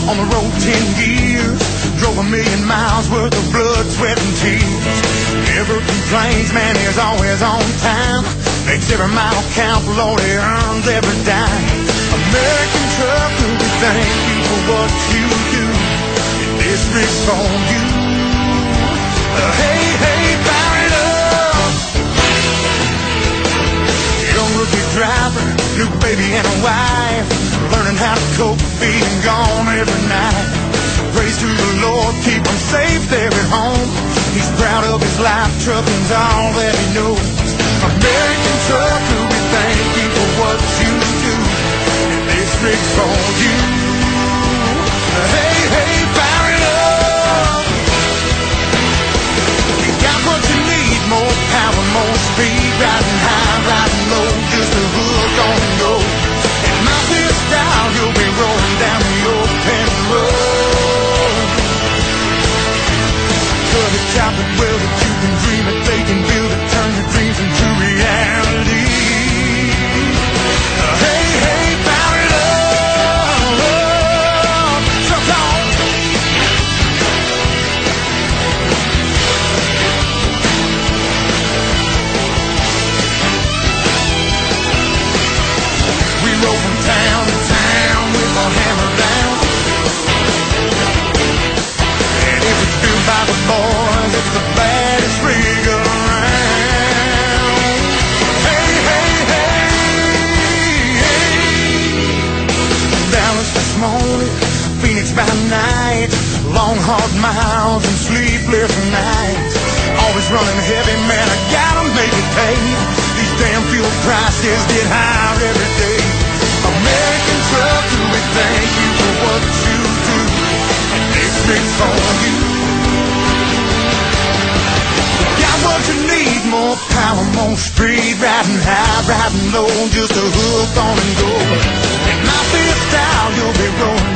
On the road 10 years, drove 1,000,000 miles worth of blood, sweat, and tears. Never complains, man, he's always on time. Makes every mile count, Lord, he earns every dime. American trucker, we thank you for what you do. And this ring's for you. Hey, hey, fire it up. Young rookie driver, new baby and a wife, learning how to cope, being gone every night. Praise to the Lord, keep him safe there at home. He's proud of his life, trucking's all that he knows. American trucker, we thank you for what you do. And this ring's for you. Hey, hey, fire it up. You got what you need, more power, more speed, riding high, riding low, just a hook on the go. And my fifth style, you'll be rolling down the open road. Cut it, chop it, weld it, you can dream it, they can build it, turn your dreams into reality. Hey, hey, fire it up. So come. We roll from town to town with our hammer down. And if it's built by the boys, it's the baddest rig around. Hey, hey, hey, hey. Dallas this morning, Phoenix by night. Long hard miles and sleepless nights. Always running heavy, man, I gotta make it pay. These damn fuel prices get higher every day. American trucker, we thank you for what you do. And this ring's for you. Got what you need, more power, more speed, riding high, riding low, just a hook on and go. And my fifth style, you'll be rolling